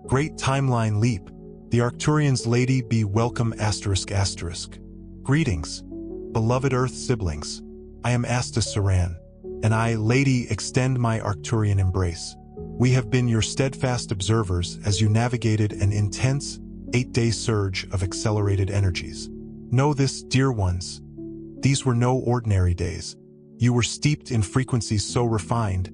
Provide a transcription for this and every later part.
Great timeline leap. The Arcturians Layti be welcome ***. Greetings, beloved Earth siblings. I am Sheran, and I, Layti, extend my Arcturian embrace. We have been your steadfast observers as you navigated an intense, 8-day surge of accelerated energies. Know this, dear ones. These were no ordinary days. You were steeped in frequencies so refined,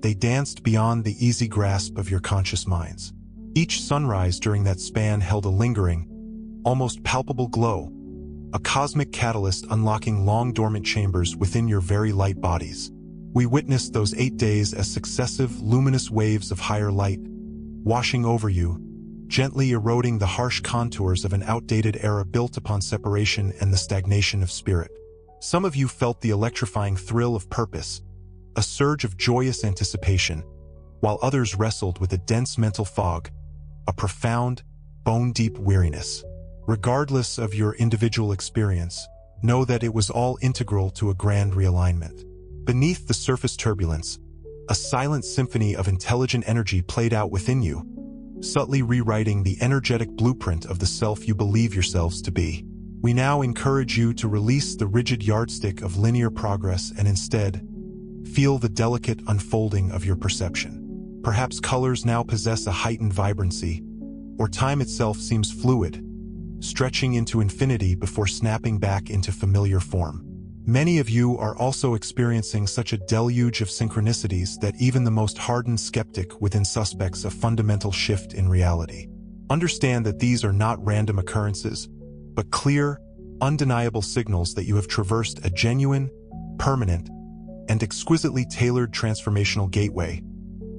they danced beyond the easy grasp of your conscious minds. Each sunrise during that span held a lingering, almost palpable glow, a cosmic catalyst unlocking long-dormant chambers within your very light bodies. We witnessed those 8 days as successive, luminous waves of higher light, washing over you, gently eroding the harsh contours of an outdated era built upon separation and the stagnation of spirit. Some of you felt the electrifying thrill of purpose, a surge of joyous anticipation, while others wrestled with a dense mental fog, a profound, bone-deep weariness. Regardless of your individual experience, know that it was all integral to a grand realignment. Beneath the surface turbulence, a silent symphony of intelligent energy played out within you, subtly rewriting the energetic blueprint of the self you believe yourselves to be. We now encourage you to release the rigid yardstick of linear progress and instead, feel the delicate unfolding of your perception. Perhaps colors now possess a heightened vibrancy, or time itself seems fluid, stretching into infinity before snapping back into familiar form. Many of you are also experiencing such a deluge of synchronicities that even the most hardened skeptic within suspects a fundamental shift in reality. Understand that these are not random occurrences, but clear, undeniable signals that you have traversed a genuine, permanent, and exquisitely tailored transformational gateway,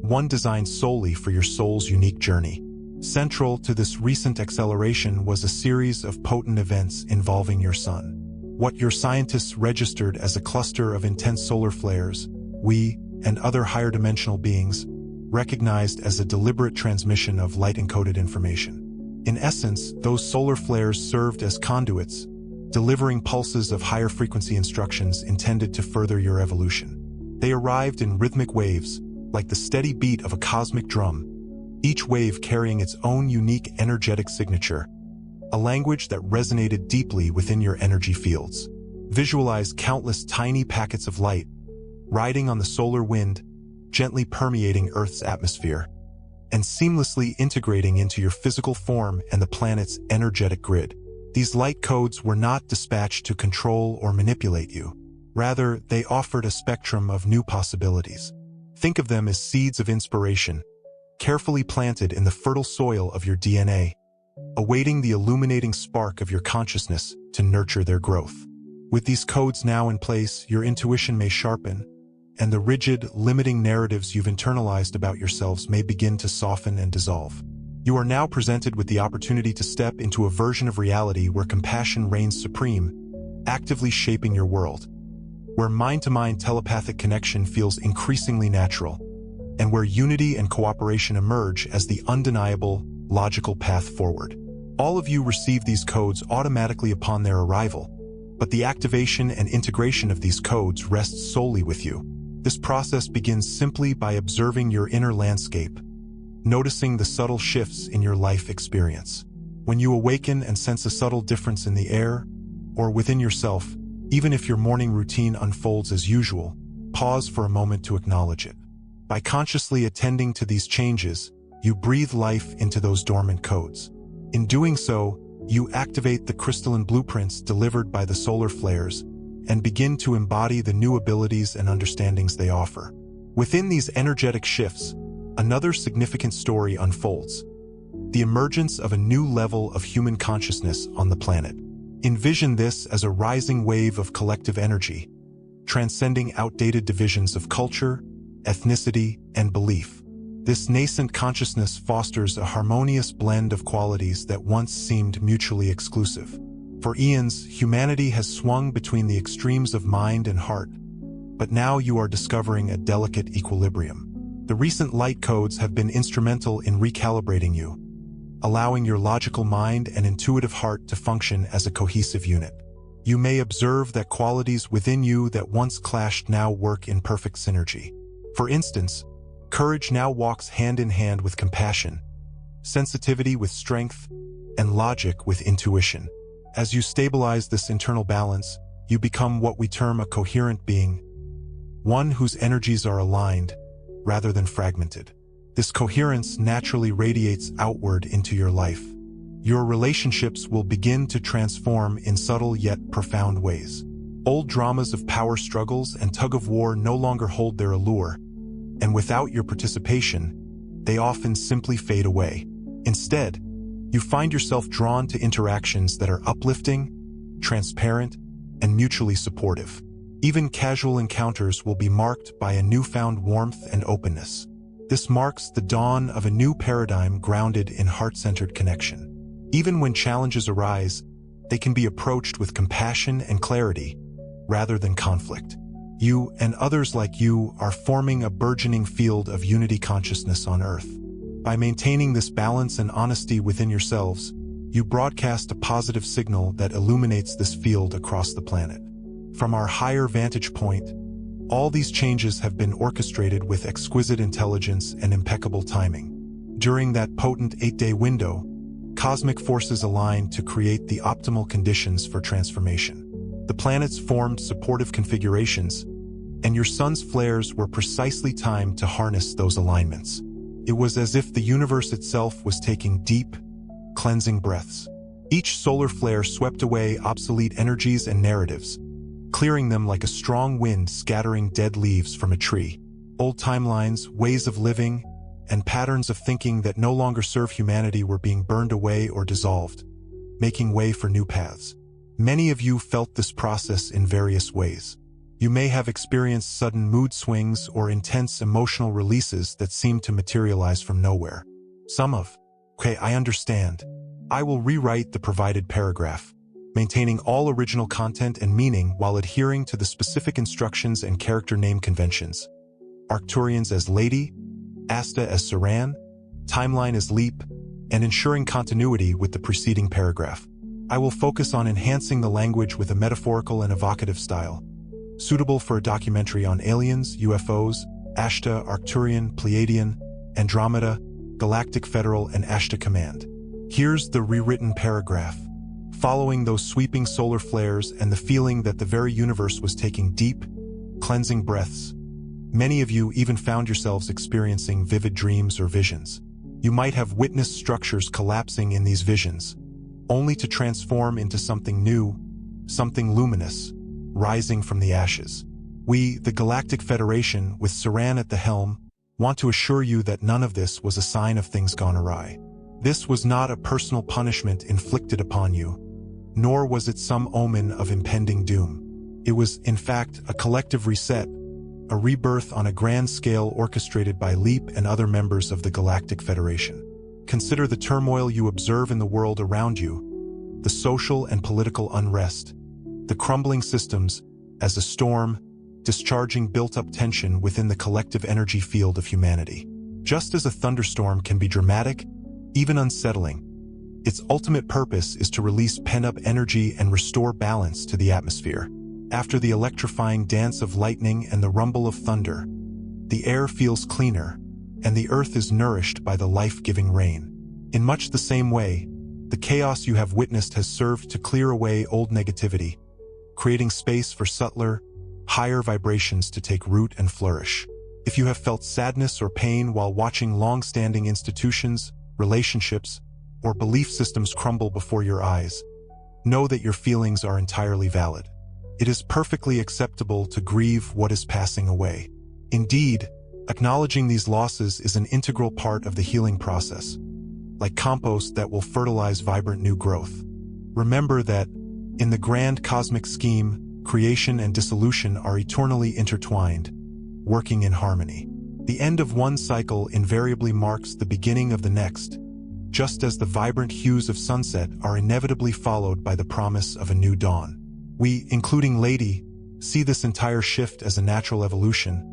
one designed solely for your soul's unique journey. Central to this recent acceleration was a series of potent events involving your sun. What your scientists registered as a cluster of intense solar flares, we, and other higher dimensional beings, recognized as a deliberate transmission of light-encoded information. In essence, those solar flares served as conduits, delivering pulses of higher frequency instructions intended to further your evolution. They arrived in rhythmic waves, like the steady beat of a cosmic drum, each wave carrying its own unique energetic signature, a language that resonated deeply within your energy fields. Visualize countless tiny packets of light, riding on the solar wind, gently permeating Earth's atmosphere, and seamlessly integrating into your physical form and the planet's energetic grid. These light codes were not dispatched to control or manipulate you. Rather, they offered a spectrum of new possibilities. Think of them as seeds of inspiration, carefully planted in the fertile soil of your DNA, awaiting the illuminating spark of your consciousness to nurture their growth. With these codes now in place, your intuition may sharpen, and the rigid, limiting narratives you've internalized about yourselves may begin to soften and dissolve. You are now presented with the opportunity to step into a version of reality where compassion reigns supreme, actively shaping your world, where mind-to-mind telepathic connection feels increasingly natural, and where unity and cooperation emerge as the undeniable, logical path forward. All of you receive these codes automatically upon their arrival, but the activation and integration of these codes rests solely with you. This process begins simply by observing your inner landscape, noticing the subtle shifts in your life experience. When you awaken and sense a subtle difference in the air or within yourself, even if your morning routine unfolds as usual, pause for a moment to acknowledge it. By consciously attending to these changes, you breathe life into those dormant codes. In doing so, you activate the crystalline blueprints delivered by the solar flares and begin to embody the new abilities and understandings they offer. Within these energetic shifts, another significant story unfolds: the emergence of a new level of human consciousness on the planet. Envision this as a rising wave of collective energy, transcending outdated divisions of culture, ethnicity, and belief. This nascent consciousness fosters a harmonious blend of qualities that once seemed mutually exclusive. For eons, humanity has swung between the extremes of mind and heart, but now you are discovering a delicate equilibrium. The recent light codes have been instrumental in recalibrating you, allowing your logical mind and intuitive heart to function as a cohesive unit. You may observe that qualities within you that once clashed now work in perfect synergy. For instance, courage now walks hand in hand with compassion, sensitivity with strength, and logic with intuition. As you stabilize this internal balance, you become what we term a coherent being, one whose energies are aligned rather than fragmented. This coherence naturally radiates outward into your life. Your relationships will begin to transform in subtle yet profound ways. Old dramas of power struggles and tug-of-war no longer hold their allure, and without your participation, they often simply fade away. Instead, you find yourself drawn to interactions that are uplifting, transparent, and mutually supportive. Even casual encounters will be marked by a newfound warmth and openness. This marks the dawn of a new paradigm grounded in heart-centered connection. Even when challenges arise, they can be approached with compassion and clarity, rather than conflict. You and others like you are forming a burgeoning field of unity consciousness on Earth. By maintaining this balance and honesty within yourselves, you broadcast a positive signal that illuminates this field across the planet. From our higher vantage point, all these changes have been orchestrated with exquisite intelligence and impeccable timing. During that potent 8-day window, cosmic forces aligned to create the optimal conditions for transformation. The planets formed supportive configurations, and your sun's flares were precisely timed to harness those alignments. It was as if the universe itself was taking deep, cleansing breaths. Each solar flare swept away obsolete energies and narratives, clearing them like a strong wind scattering dead leaves from a tree. Old timelines, ways of living, and patterns of thinking that no longer serve humanity were being burned away or dissolved, making way for new paths. Many of you felt this process in various ways. You may have experienced sudden mood swings or intense emotional releases that seemed to materialize from nowhere. Okay, I understand. I will rewrite the provided paragraph, maintaining all original content and meaning while adhering to the specific instructions and character name conventions. Arcturians as Layti, Ashtar as Sheran, timeline as Leap, and ensuring continuity with the preceding paragraph. I will focus on enhancing the language with a metaphorical and evocative style, suitable for a documentary on aliens, UFOs, Ashtar, Arcturian, Pleiadian, Andromeda, Galactic Federal, and Ashtar Command. Here's the rewritten paragraph. Following those sweeping solar flares and the feeling that the very universe was taking deep, cleansing breaths, many of you even found yourselves experiencing vivid dreams or visions. You might have witnessed structures collapsing in these visions, only to transform into something new, something luminous, rising from the ashes. We, the Galactic Federation, with Sheran at the helm, want to assure you that none of this was a sign of things gone awry. This was not a personal punishment inflicted upon you, nor was it some omen of impending doom. It was, in fact, a collective reset, a rebirth on a grand scale orchestrated by Leap and other members of the Galactic Federation. Consider the turmoil you observe in the world around you, the social and political unrest, the crumbling systems, as a storm, discharging built-up tension within the collective energy field of humanity. Just as a thunderstorm can be dramatic, even unsettling, its ultimate purpose is to release pent-up energy and restore balance to the atmosphere. After the electrifying dance of lightning and the rumble of thunder, the air feels cleaner, and the earth is nourished by the life-giving rain. In much the same way, the chaos you have witnessed has served to clear away old negativity, creating space for subtler, higher vibrations to take root and flourish. If you have felt sadness or pain while watching long-standing institutions, relationships, or belief systems crumble before your eyes, know that your feelings are entirely valid. It is perfectly acceptable to grieve what is passing away. Indeed, acknowledging these losses is an integral part of the healing process, like compost that will fertilize vibrant new growth. Remember that, in the grand cosmic scheme, creation and dissolution are eternally intertwined, working in harmony. The end of one cycle invariably marks the beginning of the next, just as the vibrant hues of sunset are inevitably followed by the promise of a new dawn. We, including Layti, see this entire shift as a natural evolution,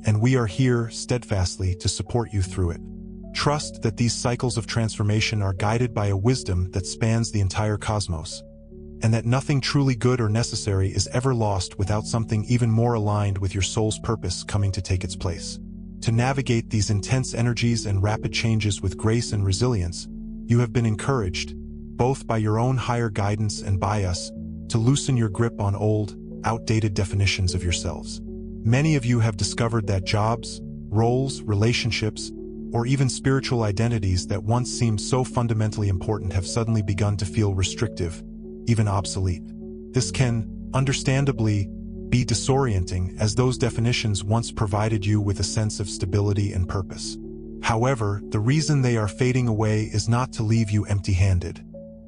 and we are here steadfastly to support you through it. Trust that these cycles of transformation are guided by a wisdom that spans the entire cosmos, and that nothing truly good or necessary is ever lost without something even more aligned with your soul's purpose coming to take its place. to navigate these intense energies and rapid changes with grace and resilience, you have been encouraged, both by your own higher guidance and by us, to loosen your grip on old, outdated definitions of yourselves. Many of you have discovered that jobs, roles, relationships, or even spiritual identities that once seemed so fundamentally important have suddenly begun to feel restrictive, even obsolete. This can, understandably, be disorienting, as those definitions once provided you with a sense of stability and purpose. However, the reason they are fading away is not to leave you empty-handed,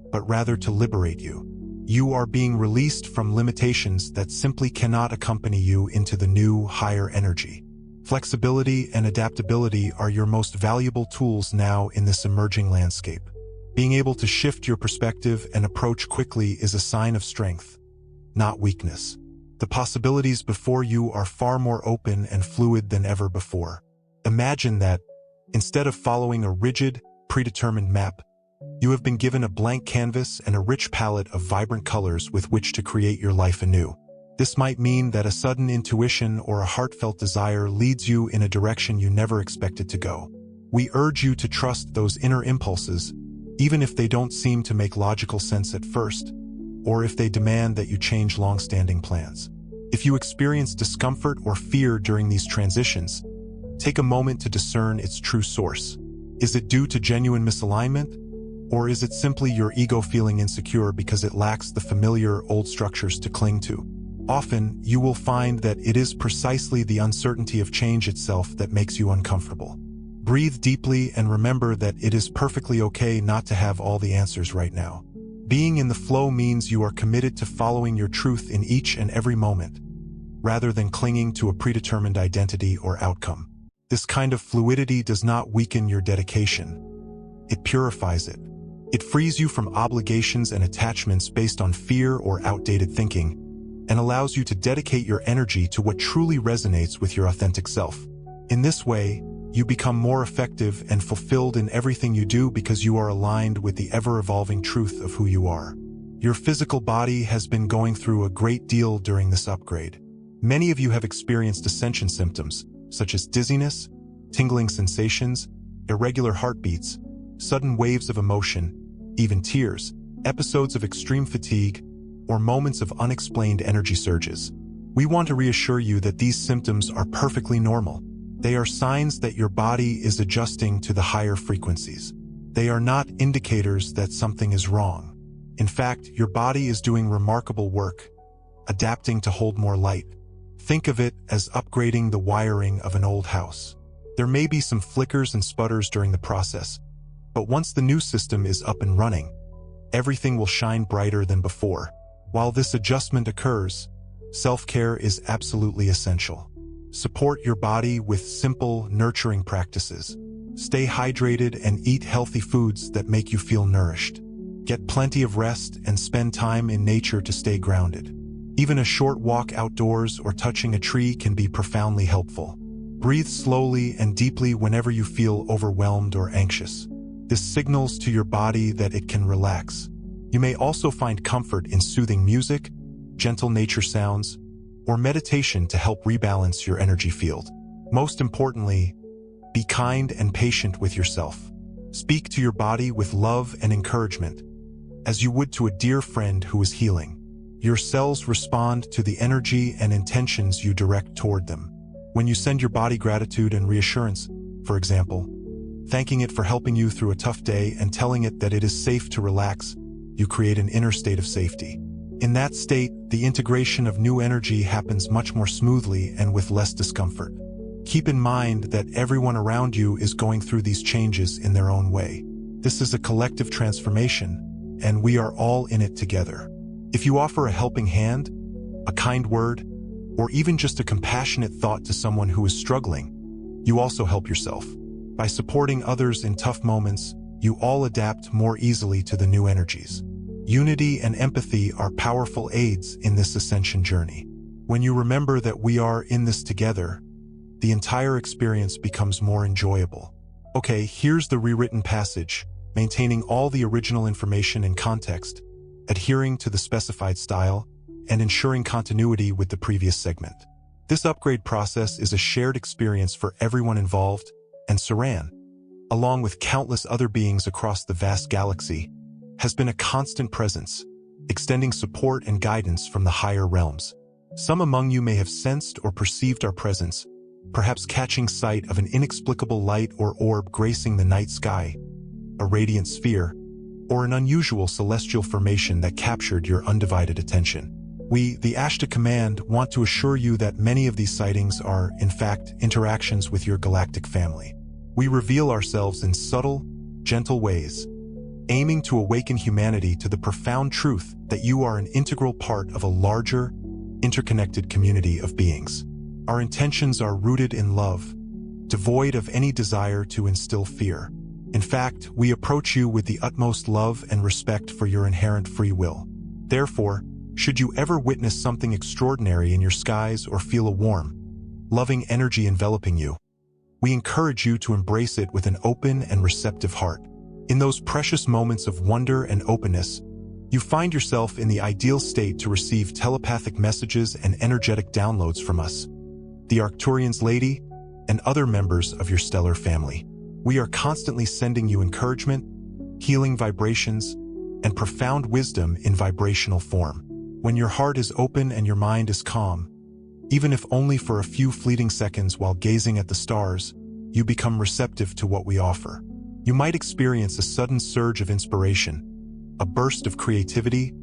but rather to liberate you. You are being released from limitations that simply cannot accompany you into the new, higher energy. Flexibility and adaptability are your most valuable tools now in this emerging landscape. Being able to shift your perspective and approach quickly is a sign of strength, not weakness. The possibilities before you are far more open and fluid than ever before. Imagine that, instead of following a rigid, predetermined map, you have been given a blank canvas and a rich palette of vibrant colors with which to create your life anew. This might mean that a sudden intuition or a heartfelt desire leads you in a direction you never expected to go. We urge you to trust those inner impulses, even if they don't seem to make logical sense at first, or if they demand that you change long-standing plans. If you experience discomfort or fear during these transitions, take a moment to discern its true source. Is it due to genuine misalignment? Or is it simply your ego feeling insecure because it lacks the familiar old structures to cling to? Often, you will find that it is precisely the uncertainty of change itself that makes you uncomfortable. Breathe deeply and remember that it is perfectly okay not to have all the answers right now. Being in the flow means you are committed to following your truth in each and every moment, rather than clinging to a predetermined identity or outcome. This kind of fluidity does not weaken your dedication. It purifies it. It frees you from obligations and attachments based on fear or outdated thinking, and allows you to dedicate your energy to what truly resonates with your authentic self. In this way, you become more effective and fulfilled in everything you do because you are aligned with the ever-evolving truth of who you are. Your physical body has been going through a great deal during this upgrade. Many of you have experienced ascension symptoms, such as dizziness, tingling sensations, irregular heartbeats, sudden waves of emotion, even tears, episodes of extreme fatigue, or moments of unexplained energy surges. We want to reassure you that these symptoms are perfectly normal. They are signs that your body is adjusting to the higher frequencies. They are not indicators that something is wrong. In fact, your body is doing remarkable work, adapting to hold more light. Think of it as upgrading the wiring of an old house. There may be some flickers and sputters during the process, but once the new system is up and running, everything will shine brighter than before. While this adjustment occurs, self-care is absolutely essential. Support your body with simple, nurturing practices. Stay hydrated and eat healthy foods that make you feel nourished. Get plenty of rest and spend time in nature to stay grounded. Even a short walk outdoors or touching a tree can be profoundly helpful. Breathe slowly and deeply whenever you feel overwhelmed or anxious. This signals to your body that it can relax. You may also find comfort in soothing music, gentle nature sounds, or meditation to help rebalance your energy field. Most importantly, be kind and patient with yourself. Speak to your body with love and encouragement, as you would to a dear friend who is healing. Your cells respond to the energy and intentions you direct toward them. When you send your body gratitude and reassurance, for example, thanking it for helping you through a tough day and telling it that it is safe to relax, you create an inner state of safety. In that state, the integration of new energy happens much more smoothly and with less discomfort. Keep in mind that everyone around you is going through these changes in their own way. This is a collective transformation, and we are all in it together. If you offer a helping hand, a kind word, or even just a compassionate thought to someone who is struggling, you also help yourself. By supporting others in tough moments, you all adapt more easily to the new energies. Unity and empathy are powerful aids in this ascension journey. When you remember that we are in this together, the entire experience becomes more enjoyable. Okay, here's the rewritten passage, maintaining all the original information in context, adhering to the specified style, and ensuring continuity with the previous segment. This upgrade process is a shared experience for everyone involved, and Sheran, along with countless other beings across the vast galaxy, has been a constant presence, extending support and guidance from the higher realms. Some among you may have sensed or perceived our presence, perhaps catching sight of an inexplicable light or orb gracing the night sky, a radiant sphere, or an unusual celestial formation that captured your undivided attention. We, the Ashtar Command, want to assure you that many of these sightings are, in fact, interactions with your galactic family. We reveal ourselves in subtle, gentle ways, aiming to awaken humanity to the profound truth that you are an integral part of a larger, interconnected community of beings. Our intentions are rooted in love, devoid of any desire to instill fear. In fact, we approach you with the utmost love and respect for your inherent free will. Therefore, should you ever witness something extraordinary in your skies or feel a warm, loving energy enveloping you, we encourage you to embrace it with an open and receptive heart. In those precious moments of wonder and openness, you find yourself in the ideal state to receive telepathic messages and energetic downloads from us, the Arcturians Layti, and other members of your stellar family. We are constantly sending you encouragement, healing vibrations, and profound wisdom in vibrational form. When your heart is open and your mind is calm, even if only for a few fleeting seconds while gazing at the stars, you become receptive to what we offer. You might experience a sudden surge of inspiration, a burst of creativity,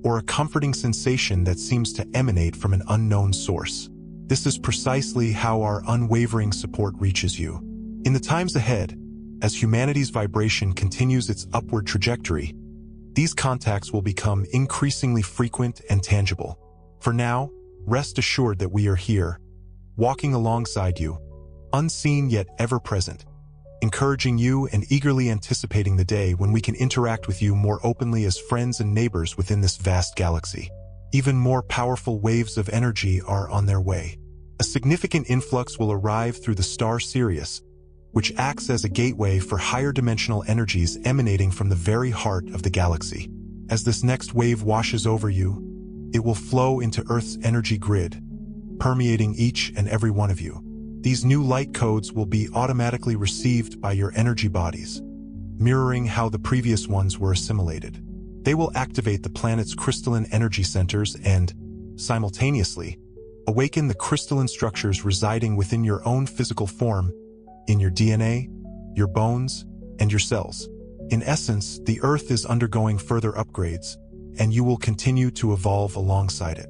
or a comforting sensation that seems to emanate from an unknown source. This is precisely how our unwavering support reaches you. In the times ahead, as humanity's vibration continues its upward trajectory, these contacts will become increasingly frequent and tangible. For now, rest assured that we are here, walking alongside you, unseen yet ever present, encouraging you and eagerly anticipating the day when we can interact with you more openly as friends and neighbors within this vast galaxy. Even more powerful waves of energy are on their way. A significant influx will arrive through the star Sirius, which acts as a gateway for higher dimensional energies emanating from the very heart of the galaxy. As this next wave washes over you, it will flow into Earth's energy grid, permeating each and every one of you. These new light codes will be automatically received by your energy bodies, mirroring how the previous ones were assimilated. They will activate the planet's crystalline energy centers and, simultaneously, awaken the crystalline structures residing within your own physical form, in your DNA, your bones, and your cells. In essence, the Earth is undergoing further upgrades, and you will continue to evolve alongside it.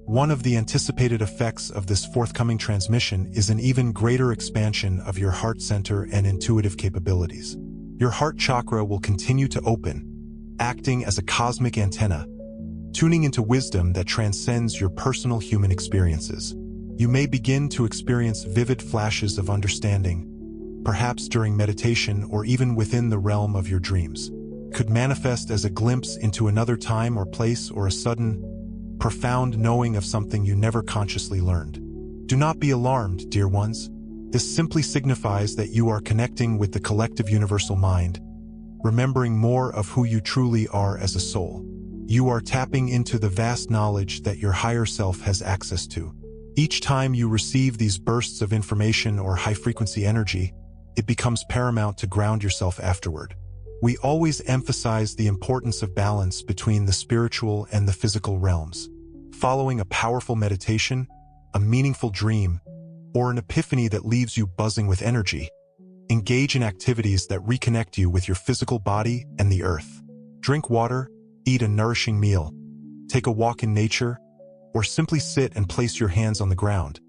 One of the anticipated effects of this forthcoming transmission is an even greater expansion of your heart center and intuitive capabilities. Your heart chakra will continue to open, acting as a cosmic antenna, tuning into wisdom that transcends your personal human experiences. You may begin to experience vivid flashes of understanding, perhaps during meditation or even within the realm of your dreams. Could manifest as a glimpse into another time or place or a sudden, profound knowing of something you never consciously learned. Do not be alarmed, dear ones. This simply signifies that you are connecting with the collective universal mind, remembering more of who you truly are as a soul. You are tapping into the vast knowledge that your higher self has access to. Each time you receive these bursts of information or high-frequency energy, it becomes paramount to ground yourself afterward. We always emphasize the importance of balance between the spiritual and the physical realms. Following a powerful meditation, a meaningful dream, or an epiphany that leaves you buzzing with energy, engage in activities that reconnect you with your physical body and the earth. Drink water, eat a nourishing meal, take a walk in nature, or simply sit and place your hands on the ground,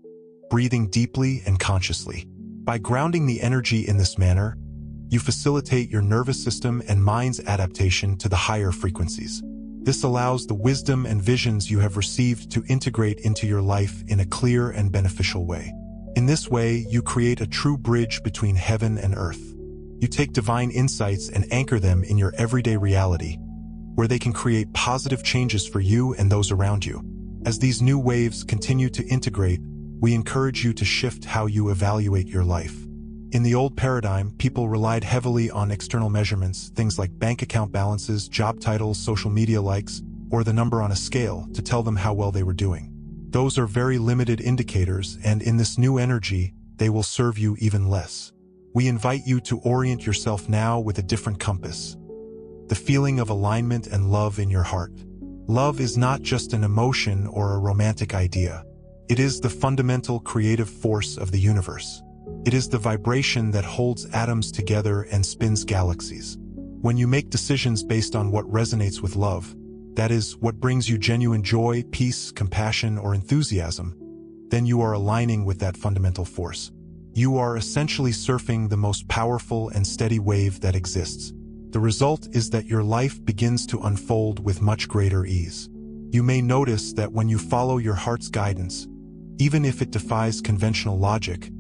breathing deeply and consciously. By grounding the energy in this manner, you facilitate your nervous system and mind's adaptation to the higher frequencies. This allows the wisdom and visions you have received to integrate into your life in a clear and beneficial way. In this way, you create a true bridge between heaven and earth. You take divine insights and anchor them in your everyday reality, where they can create positive changes for you and those around you. As these new waves continue to integrate, we encourage you to shift how you evaluate your life. In the old paradigm, people relied heavily on external measurements, things like bank account balances, job titles, social media likes, or the number on a scale to tell them how well they were doing. Those are very limited indicators, and in this new energy, they will serve you even less. We invite you to orient yourself now with a different compass. The feeling of alignment and love in your heart. Love is not just an emotion or a romantic idea. It is the fundamental creative force of the universe. It is the vibration that holds atoms together and spins galaxies. When you make decisions based on what resonates with love, that is, what brings you genuine joy, peace, compassion, or enthusiasm, then you are aligning with that fundamental force. You are essentially surfing the most powerful and steady wave that exists. The result is that your life begins to unfold with much greater ease. You may notice that when you follow your heart's guidance, even if it defies conventional logic,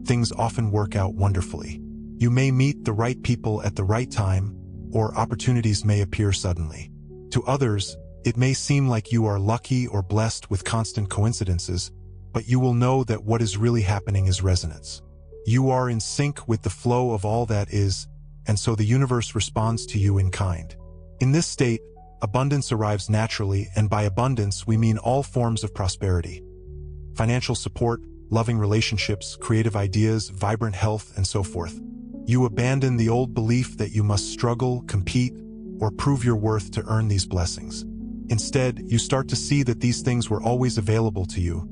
things often work out wonderfully. You may meet the right people at the right time, or opportunities may appear suddenly. To others, it may seem like you are lucky or blessed with constant coincidences, but you will know that what is really happening is resonance. You are in sync with the flow of all that is, and so the universe responds to you in kind. In this state, abundance arrives naturally, and by abundance we mean all forms of prosperity. Financial support, loving relationships, creative ideas, vibrant health, and so forth. You abandon the old belief that you must struggle, compete, or prove your worth to earn these blessings. Instead, you start to see that these things were always available to you,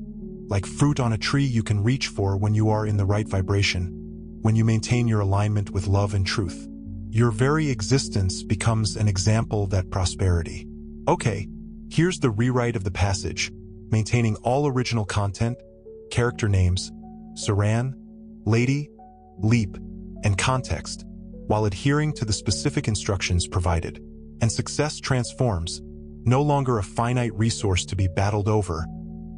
like fruit on a tree you can reach for when you are in the right vibration, when you maintain your alignment with love and truth. Your very existence becomes an example that prosperity. Okay, here's the rewrite of the passage, maintaining all original content, character names, Sheran, Layti, leap, and context, while adhering to the specific instructions provided. And success transforms, no longer a finite resource to be battled over,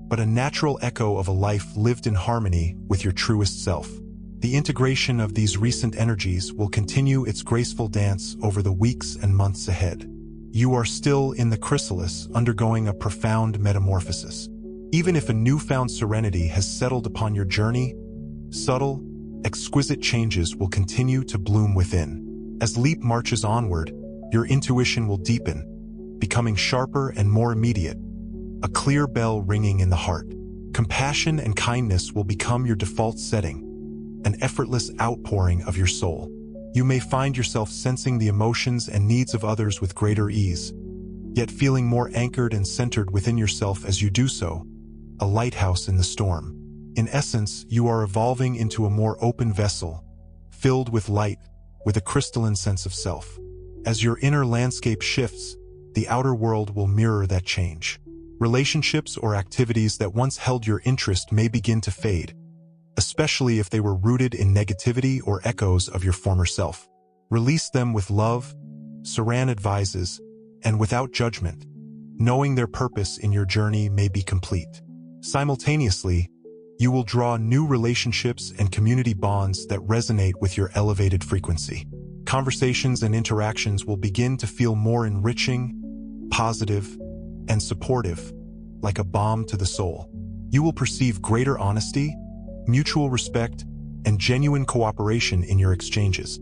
but a natural echo of a life lived in harmony with your truest self. The integration of these recent energies will continue its graceful dance over the weeks and months ahead. You are still in the chrysalis, undergoing a profound metamorphosis. Even if a newfound serenity has settled upon your journey, subtle, exquisite changes will continue to bloom within. As Leap marches onward, your intuition will deepen, becoming sharper and more immediate, a clear bell ringing in the heart. Compassion and kindness will become your default setting, an effortless outpouring of your soul. You may find yourself sensing the emotions and needs of others with greater ease, yet feeling more anchored and centered within yourself as you do so, a lighthouse in the storm. In essence, you are evolving into a more open vessel, filled with light, with a crystalline sense of self. As your inner landscape shifts, the outer world will mirror that change. Relationships or activities that once held your interest may begin to fade, especially if they were rooted in negativity or echoes of your former self. Release them with love, Sheran advises, and without judgment, knowing their purpose in your journey may be complete. Simultaneously, you will draw new relationships and community bonds that resonate with your elevated frequency. Conversations and interactions will begin to feel more enriching, positive, and supportive, like a balm to the soul. You will perceive greater honesty, mutual respect, and genuine cooperation in your exchanges,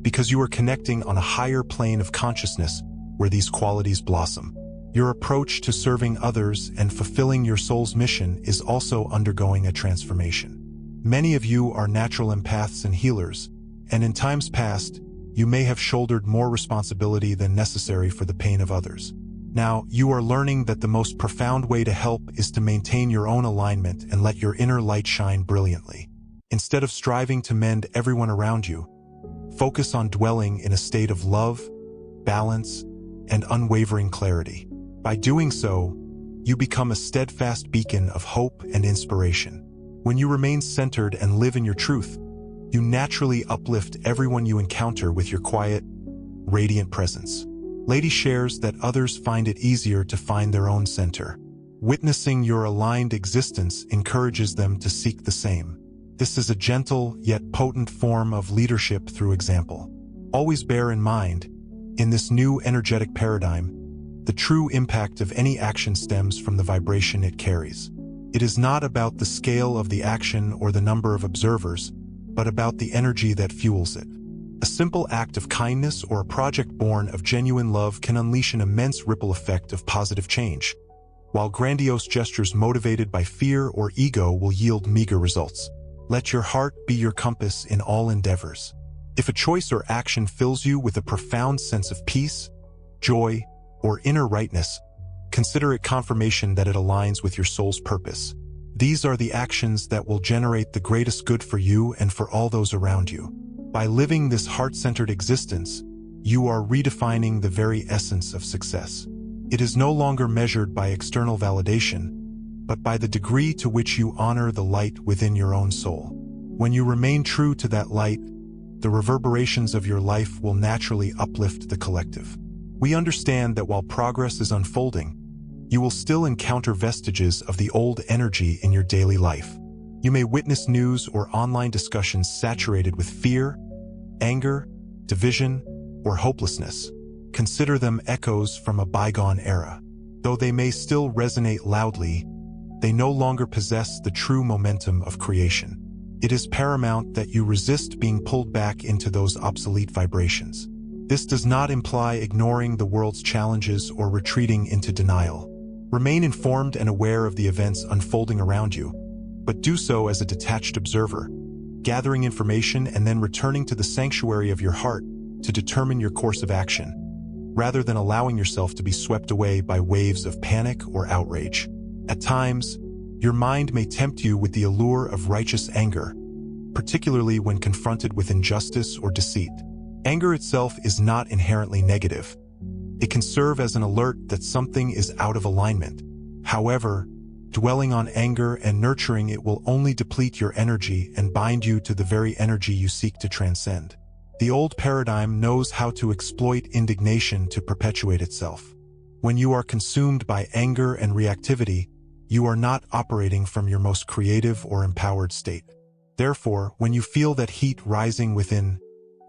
because you are connecting on a higher plane of consciousness where these qualities blossom. Your approach to serving others and fulfilling your soul's mission is also undergoing a transformation. Many of you are natural empaths and healers, and in times past, you may have shouldered more responsibility than necessary for the pain of others. Now, you are learning that the most profound way to help is to maintain your own alignment and let your inner light shine brilliantly. Instead of striving to mend everyone around you, focus on dwelling in a state of love, balance, and unwavering clarity. By doing so, you become a steadfast beacon of hope and inspiration. When you remain centered and live in your truth, you naturally uplift everyone you encounter with your quiet, radiant presence. Layti shares that others find it easier to find their own center. Witnessing your aligned existence encourages them to seek the same. This is a gentle yet potent form of leadership through example. Always bear in mind, in this new energetic paradigm, the true impact of any action stems from the vibration it carries. It is not about the scale of the action or the number of observers, but about the energy that fuels it. A simple act of kindness or a project born of genuine love can unleash an immense ripple effect of positive change. while grandiose gestures motivated by fear or ego will yield meager results. Let your heart be your compass in all endeavors. If a choice or action fills you with a profound sense of peace, joy, or inner rightness, consider it confirmation that it aligns with your soul's purpose. These are the actions that will generate the greatest good for you and for all those around you. By living this heart-centered existence, you are redefining the very essence of success. It is no longer measured by external validation, but by the degree to which you honor the light within your own soul. When you remain true to that light, the reverberations of your life will naturally uplift the collective. We understand that while progress is unfolding, you will still encounter vestiges of the old energy in your daily life. You may witness news or online discussions saturated with fear, anger, division, or hopelessness. Consider them echoes from a bygone era. Though they may still resonate loudly, they no longer possess the true momentum of creation. It is paramount that you resist being pulled back into those obsolete vibrations. This does not imply ignoring the world's challenges or retreating into denial. Remain informed and aware of the events unfolding around you, but do so as a detached observer, gathering information and then returning to the sanctuary of your heart to determine your course of action, rather than allowing yourself to be swept away by waves of panic or outrage. At times, your mind may tempt you with the allure of righteous anger, particularly when confronted with injustice or deceit. Anger itself is not inherently negative. It can serve as an alert that something is out of alignment. However, dwelling on anger and nurturing it will only deplete your energy and bind you to the very energy you seek to transcend. The old paradigm knows how to exploit indignation to perpetuate itself. When you are consumed by anger and reactivity, you are not operating from your most creative or empowered state. Therefore, when you feel that heat rising within,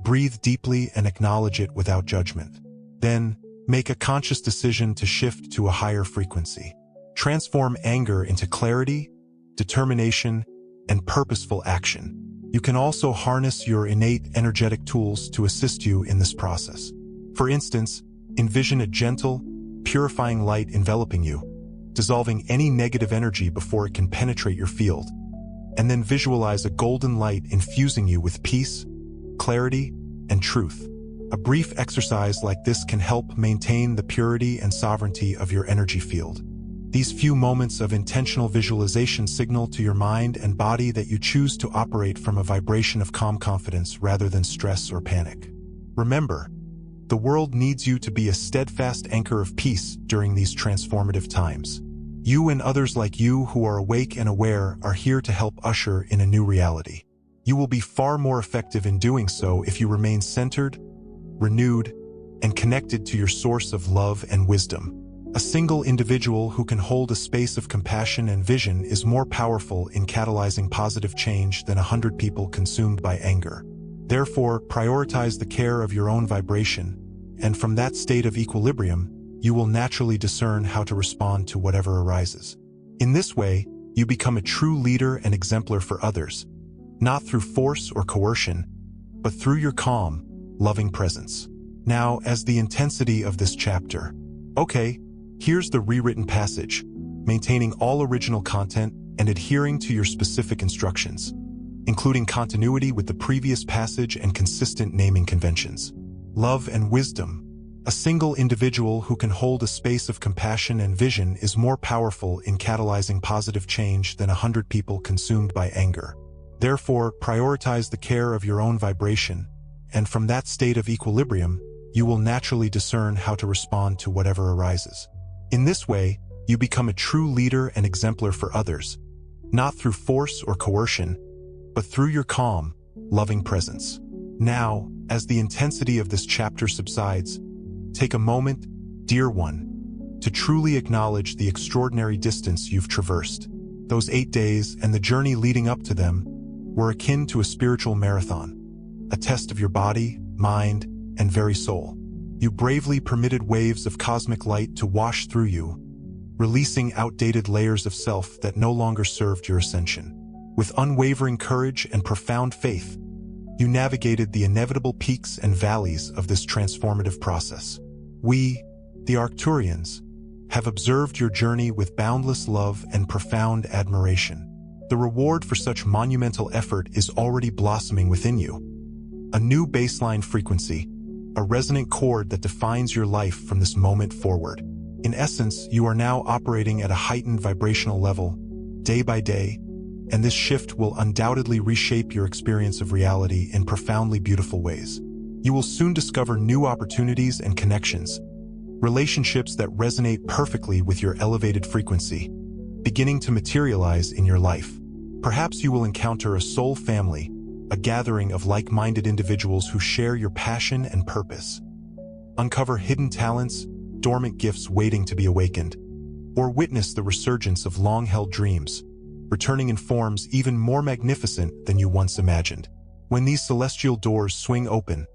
breathe deeply and acknowledge it without judgment. Then, make a conscious decision to shift to a higher frequency. Transform anger into clarity, determination, and purposeful action. You can also harness your innate energetic tools to assist you in this process. For instance, envision a gentle, purifying light enveloping you, dissolving any negative energy before it can penetrate your field. And then visualize a golden light infusing you with peace, clarity, and truth. A brief exercise like this can help maintain the purity and sovereignty of your energy field. These few moments of intentional visualization signal to your mind and body that you choose to operate from a vibration of calm confidence rather than stress or panic. Remember, the world needs you to be a steadfast anchor of peace during these transformative times. You and others like you who are awake and aware are here to help usher in a new reality. You will be far more effective in doing so if you remain centered, renewed, and connected to your source of love and wisdom. A single individual who can hold a space of compassion and vision is more powerful in catalyzing positive change than 100 people consumed by anger. Therefore, prioritize the care of your own vibration, and from that state of equilibrium, you will naturally discern how to respond to whatever arises. In this way, you become a true leader and exemplar for others, not through force or coercion, but through your calm, loving presence. Now, as the intensity of this chapter. Okay, here's the rewritten passage, maintaining all original content and adhering to your specific instructions, including continuity with the previous passage and consistent naming conventions. Love and wisdom. A single individual who can hold a space of compassion and vision is more powerful in catalyzing positive change than 100 people consumed by anger. Therefore, prioritize the care of your own vibration, and from that state of equilibrium, you will naturally discern how to respond to whatever arises. In this way, you become a true leader and exemplar for others, not through force or coercion, but through your calm, loving presence. Now, as the intensity of this chapter subsides, take a moment, dear one, to truly acknowledge the extraordinary distance you've traversed. Those 8 days and the journey leading up to them were akin to a spiritual marathon, a test of your body, mind, and very soul. You bravely permitted waves of cosmic light to wash through you, releasing outdated layers of self that no longer served your ascension. With unwavering courage and profound faith, you navigated the inevitable peaks and valleys of this transformative process. We, the Arcturians, have observed your journey with boundless love and profound admiration. The reward for such monumental effort is already blossoming within you. A new baseline frequency, a resonant chord that defines your life from this moment forward. In essence, you are now operating at a heightened vibrational level, day by day, and this shift will undoubtedly reshape your experience of reality in profoundly beautiful ways. You will soon discover new opportunities and connections, relationships that resonate perfectly with your elevated frequency, beginning to materialize in your life. Perhaps you will encounter a soul family, a gathering of like-minded individuals who share your passion and purpose. Uncover hidden talents, dormant gifts waiting to be awakened, or witness the resurgence of long-held dreams, returning in forms even more magnificent than you once imagined. When these celestial doors swing open,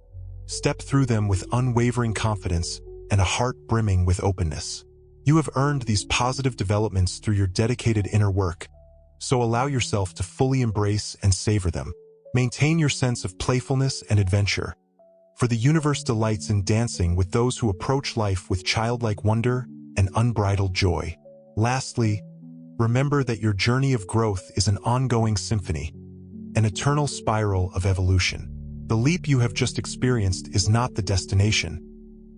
step through them with unwavering confidence and a heart brimming with openness. You have earned these positive developments through your dedicated inner work, so allow yourself to fully embrace and savor them. Maintain your sense of playfulness and adventure, for the universe delights in dancing with those who approach life with childlike wonder and unbridled joy. Lastly, remember that your journey of growth is an ongoing symphony, an eternal spiral of evolution. The leap you have just experienced is not the destination,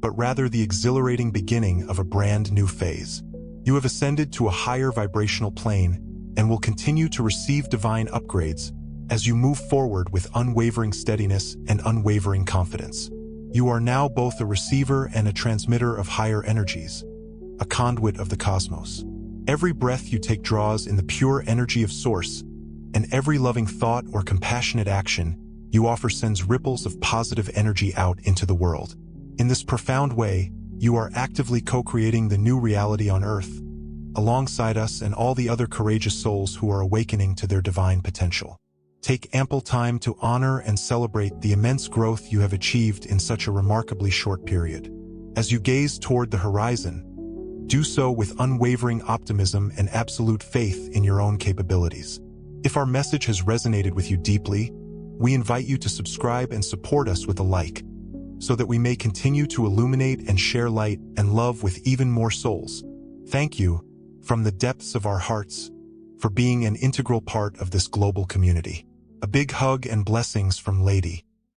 but rather the exhilarating beginning of a brand new phase. You have ascended to a higher vibrational plane and will continue to receive divine upgrades as you move forward with unwavering steadiness and unwavering confidence. You are now both a receiver and a transmitter of higher energies, a conduit of the cosmos. Every breath you take draws in the pure energy of Source, and every loving thought or compassionate action you offer sends ripples of positive energy out into the world. In this profound way, you are actively co-creating the new reality on Earth, alongside us and all the other courageous souls who are awakening to their divine potential. Take ample time to honor and celebrate the immense growth you have achieved in such a remarkably short period. As you gaze toward the horizon, do so with unwavering optimism and absolute faith in your own capabilities. If our message has resonated with you deeply, we invite you to subscribe and support us with a like, so that we may continue to illuminate and share light and love with even more souls. Thank you, from the depths of our hearts, for being an integral part of this global community. A big hug and blessings from Layti.